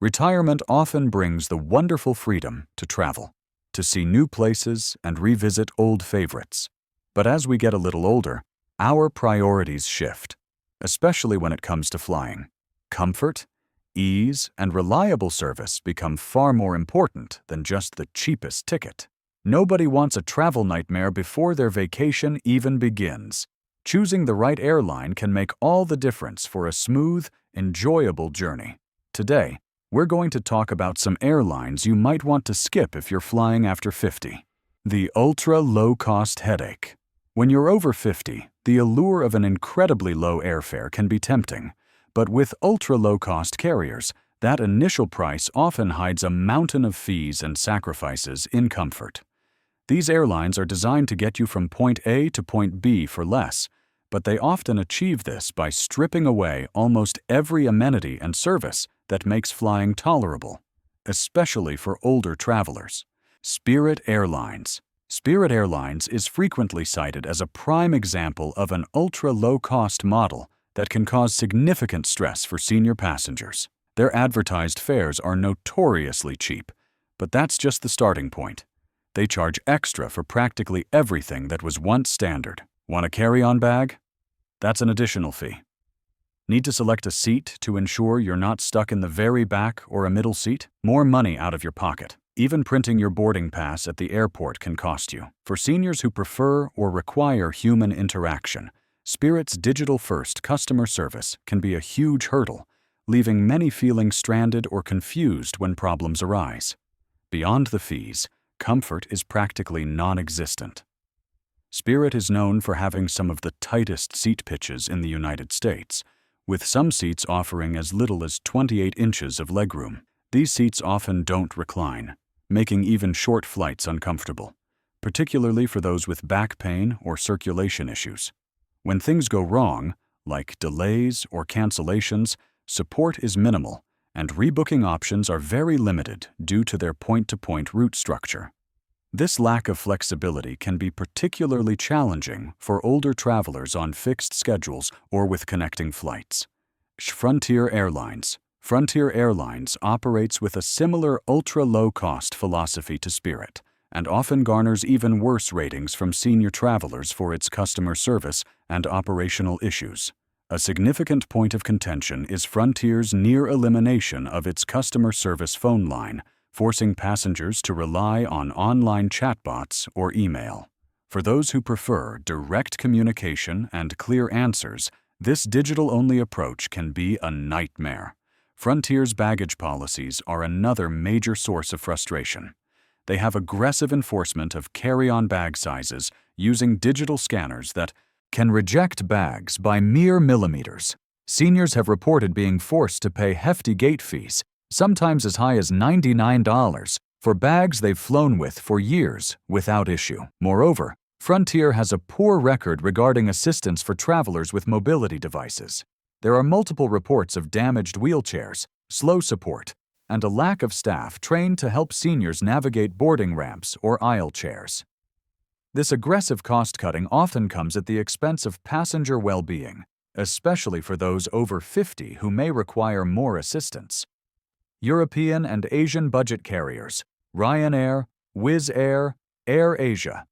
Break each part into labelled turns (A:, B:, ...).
A: Retirement often brings the wonderful freedom to travel, to see new places and revisit old favorites. But as we get a little older, our priorities shift, especially when it comes to flying. Comfort, ease, and reliable service become far more important than just the cheapest ticket. Nobody wants a travel nightmare before their vacation even begins. Choosing the right airline can make all the difference for a smooth, enjoyable journey. Today, we're going to talk about some airlines you might want to skip if you're flying after 50. The ultra-low-cost headache. When you're over 50, the allure of an incredibly low airfare can be tempting. But with ultra-low-cost carriers, that initial price often hides a mountain of fees and sacrifices in comfort. These airlines are designed to get you from point A to point B for less, but they often achieve this by stripping away almost every amenity and service that makes flying tolerable, especially for older travelers. Spirit Airlines. Spirit Airlines is frequently cited as a prime example of an ultra-low-cost model that can cause significant stress for senior passengers. Their advertised fares are notoriously cheap, but that's just the starting point. They charge extra for practically everything that was once standard. Want a carry-on bag? That's an additional fee. Need to select a seat to ensure you're not stuck in the very back or a middle seat? More money out of your pocket. Even printing your boarding pass at the airport can cost you. For seniors who prefer or require human interaction, Spirit's digital-first customer service can be a huge hurdle, leaving many feeling stranded or confused when problems arise. Beyond the fees, comfort is practically non-existent. Spirit is known for having some of the tightest seat pitches in the United States, with some seats offering as little as 28 inches of legroom. These seats often don't recline, making even short flights uncomfortable, particularly for those with back pain or circulation issues. When things go wrong, like delays or cancellations, support is minimal, and rebooking options are very limited due to their point-to-point route structure. This lack of flexibility can be particularly challenging for older travelers on fixed schedules or with connecting flights. Frontier Airlines. Frontier Airlines operates with a similar ultra-low-cost philosophy to Spirit, and often garners even worse ratings from senior travelers for its customer service and operational issues. A significant point of contention is Frontier's near elimination of its customer service phone line, forcing passengers to rely on online chatbots or email. For those who prefer direct communication and clear answers, this digital-only approach can be a nightmare. Frontier's baggage policies are another major source of frustration. They have aggressive enforcement of carry-on bag sizes using digital scanners that can reject bags by mere millimeters. Seniors have reported being forced to pay hefty gate fees, sometimes as high as $99, for bags they've flown with for years without issue. Moreover, Frontier has a poor record regarding assistance for travelers with mobility devices. There are multiple reports of damaged wheelchairs, slow support, and a lack of staff trained to help seniors navigate boarding ramps or aisle chairs. This aggressive cost-cutting often comes at the expense of passenger well-being, especially for those over 50 who may require more assistance. European and Asian budget carriers, Ryanair, Wizz Air, AirAsia.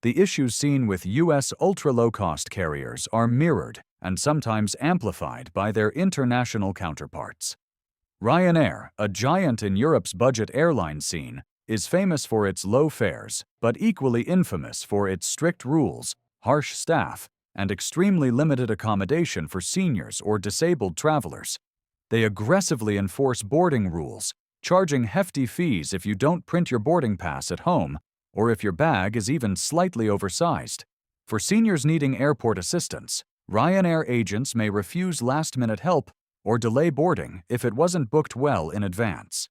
A: The issues seen with U.S. ultra-low-cost carriers are mirrored and sometimes amplified by their international counterparts. Ryanair, a giant in Europe's budget airline scene, is famous for its low fares, but equally infamous for its strict rules, harsh staff, and extremely limited accommodation for seniors or disabled travelers. They aggressively enforce boarding rules, charging hefty fees if you don't print your boarding pass at home or if your bag is even slightly oversized. For seniors needing airport assistance, Ryanair agents may refuse last-minute help or delay boarding if it wasn't booked well in advance.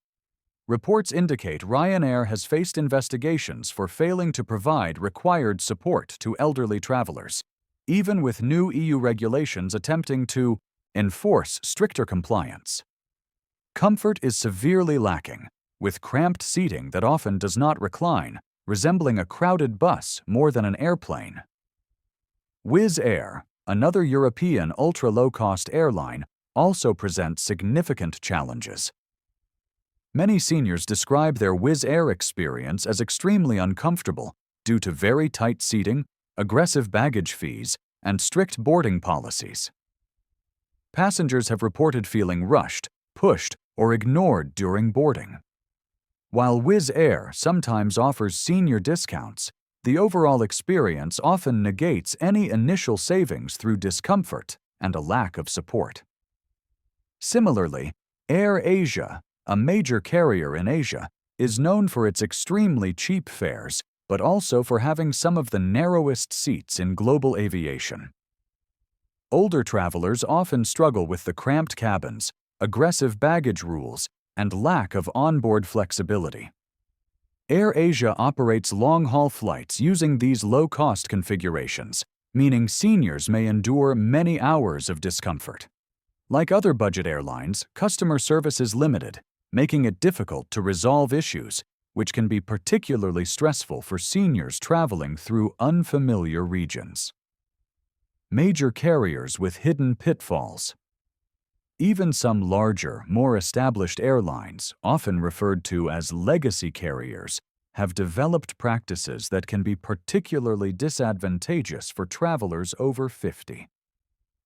A: Reports indicate Ryanair has faced investigations for failing to provide required support to elderly travelers, even with new EU regulations attempting to enforce stricter compliance. Comfort is severely lacking, with cramped seating that often does not recline, resembling a crowded bus more than an airplane. Wizz Air, another European ultra-low-cost airline, also presents significant challenges. Many seniors describe their Wizz Air experience as extremely uncomfortable due to very tight seating, aggressive baggage fees, and strict boarding policies. Passengers have reported feeling rushed, pushed, or ignored during boarding. While Wizz Air sometimes offers senior discounts, the overall experience often negates any initial savings through discomfort and a lack of support. Similarly, AirAsia, a major carrier in Asia, is known for its extremely cheap fares, but also for having some of the narrowest seats in global aviation. Older travelers often struggle with the cramped cabins, aggressive baggage rules, and lack of onboard flexibility. AirAsia operates long-haul flights using these low-cost configurations, meaning seniors may endure many hours of discomfort. Like other budget airlines, customer service is limited, making it difficult to resolve issues, which can be particularly stressful for seniors traveling through unfamiliar regions. Major carriers with hidden pitfalls. Even some larger, more established airlines, often referred to as legacy carriers, have developed practices that can be particularly disadvantageous for travelers over 50.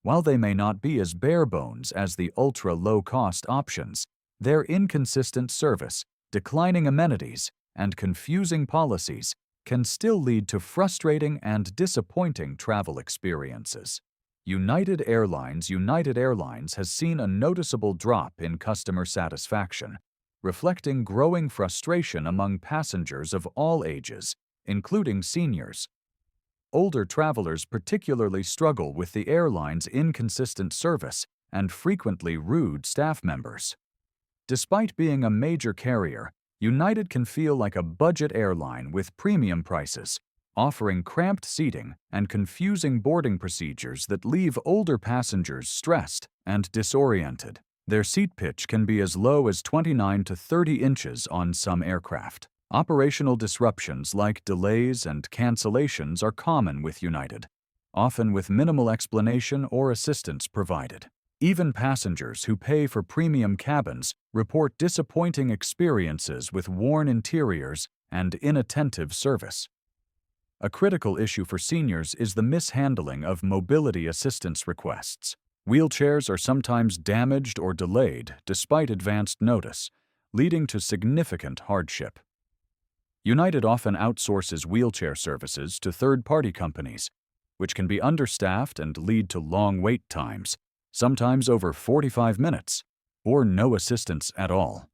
A: While they may not be as bare-bones as the ultra-low-cost options, their inconsistent service, declining amenities, and confusing policies can still lead to frustrating and disappointing travel experiences. United Airlines has seen a noticeable drop in customer satisfaction, reflecting growing frustration among passengers of all ages, including seniors. Older travelers particularly struggle with the airline's inconsistent service and frequently rude staff members. Despite being a major carrier, United can feel like a budget airline with premium prices, offering cramped seating and confusing boarding procedures that leave older passengers stressed and disoriented. Their seat pitch can be as low as 29 to 30 inches on some aircraft. Operational disruptions like delays and cancellations are common with United, often with minimal explanation or assistance provided. Even passengers who pay for premium cabins report disappointing experiences with worn interiors and inattentive service. A critical issue for seniors is the mishandling of mobility assistance requests. Wheelchairs are sometimes damaged or delayed despite advanced notice, leading to significant hardship. United often outsources wheelchair services to third-party companies, which can be understaffed and lead to long wait times, sometimes over 45 minutes, or no assistance at all.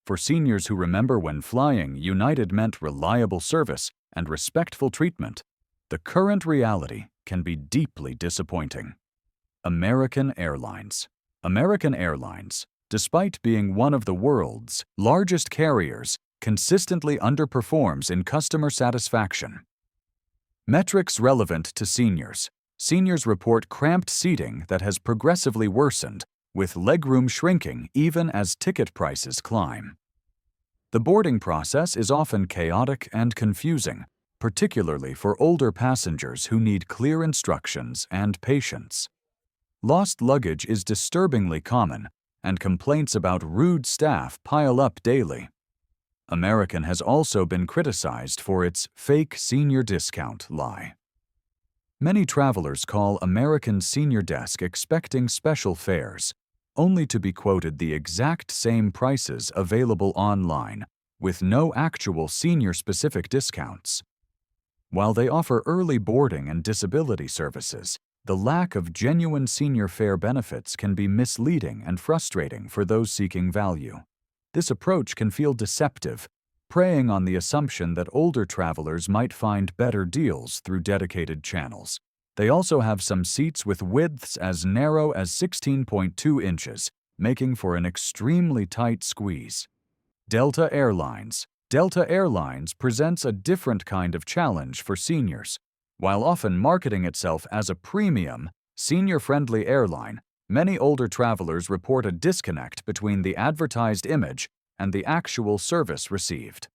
A: For seniors who remember when flying United meant reliable service and respectful treatment, the current reality can be deeply disappointing. American Airlines. American Airlines, despite being one of the world's largest carriers, consistently underperforms in customer satisfaction. Metrics relevant to seniors. Seniors report cramped seating that has progressively worsened, with legroom shrinking even as ticket prices climb. The boarding process is often chaotic and confusing, particularly for older passengers who need clear instructions and patience. Lost luggage is disturbingly common, and complaints about rude staff pile up daily. American has also been criticized for its fake senior discount lie. Many travelers call American's senior desk expecting special fares, only to be quoted the exact same prices available online, with no actual senior-specific discounts. While they offer early boarding and disability services, the lack of genuine senior fare benefits can be misleading and frustrating for those seeking value. This approach can feel deceptive, preying on the assumption that older travelers might find better deals through dedicated channels. They also have some seats with widths as narrow as 16.2 inches, making for an extremely tight squeeze. Delta Airlines. Delta Airlines presents a different kind of challenge for seniors. While often marketing itself as a premium, senior-friendly airline, many older travelers report a disconnect between the advertised image and the actual service received.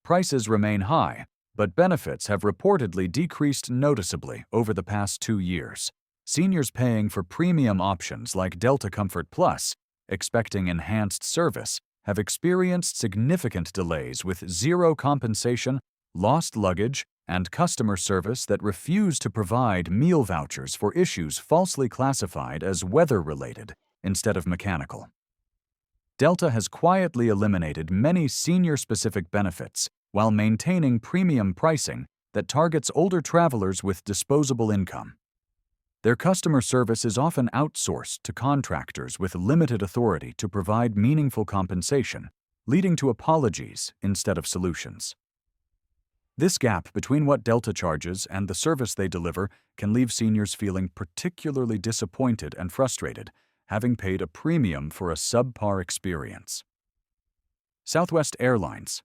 A: Prices remain high, but benefits have reportedly decreased noticeably over the past 2 years. Seniors paying for premium options like Delta Comfort Plus, expecting enhanced service, have experienced significant delays with zero compensation, lost luggage, and customer service that refuse to provide meal vouchers for issues falsely classified as weather-related instead of mechanical. Delta has quietly eliminated many senior-specific benefits while maintaining premium pricing that targets older travelers with disposable income. Their customer service is often outsourced to contractors with limited authority to provide meaningful compensation, leading to apologies instead of solutions. This gap between what Delta charges and the service they deliver can leave seniors feeling particularly disappointed and frustrated, having paid a premium for a subpar experience. Southwest Airlines.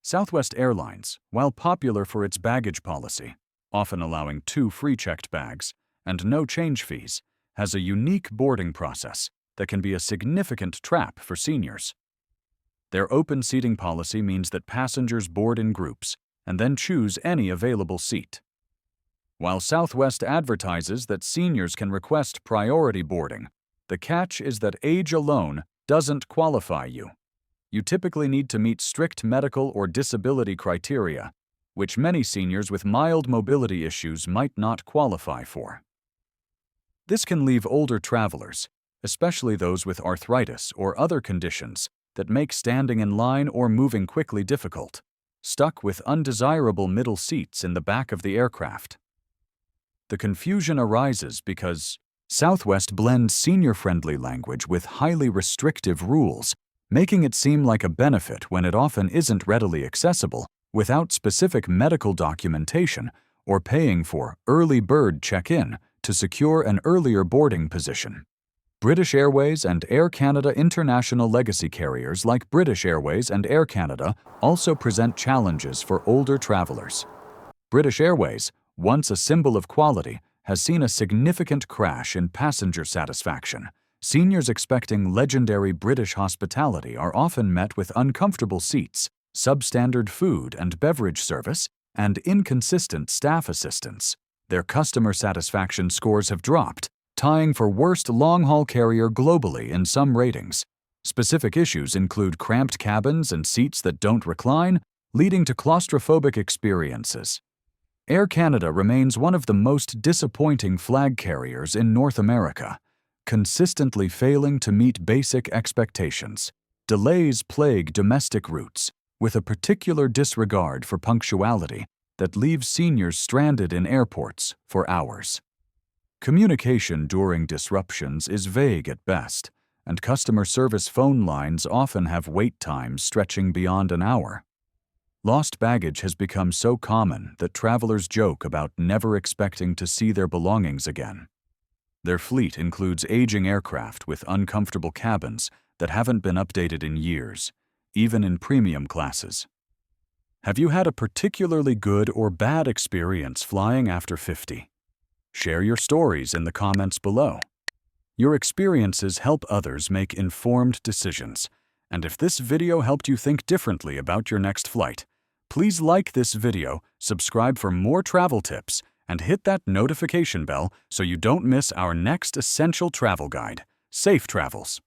A: Southwest Airlines, while popular for its baggage policy, often allowing 2 free-checked bags and no change fees, has a unique boarding process that can be a significant trap for seniors. Their open seating policy means that passengers board in groups and then choose any available seat. While Southwest advertises that seniors can request priority boarding, the catch is that age alone doesn't qualify you. You typically need to meet strict medical or disability criteria, which many seniors with mild mobility issues might not qualify for. This can leave older travelers, especially those with arthritis or other conditions that make standing in line or moving quickly difficult, stuck with undesirable middle seats in the back of the aircraft. The confusion arises because Southwest blends senior-friendly language with highly restrictive rules, making it seem like a benefit when it often isn't readily accessible without specific medical documentation or paying for early bird check-in to secure an earlier boarding position. British Airways and Air Canada international legacy carriers like British Airways and Air Canada also present challenges for older travelers. British Airways, once a symbol of quality, has seen a significant crash in passenger satisfaction. Seniors expecting legendary British hospitality are often met with uncomfortable seats, substandard food and beverage service, and inconsistent staff assistance. Their customer satisfaction scores have dropped, tying for worst long-haul carrier globally in some ratings. Specific issues include cramped cabins and seats that don't recline, leading to claustrophobic experiences. Air Canada remains one of the most disappointing flag carriers in North America, consistently failing to meet basic expectations. Delays plague domestic routes, with a particular disregard for punctuality that leaves seniors stranded in airports for hours. Communication during disruptions is vague at best, and customer service phone lines often have wait times stretching beyond an hour. Lost baggage has become so common that travelers joke about never expecting to see their belongings again. Their fleet includes aging aircraft with uncomfortable cabins that haven't been updated in years, even in premium classes. Have you had a particularly good or bad experience flying after 50? Share your stories in the comments below. Your experiences help others make informed decisions, and if this video helped you think differently about your next flight, please like this video, subscribe for more travel tips, and hit that notification bell so you don't miss our next essential travel guide. Safe travels!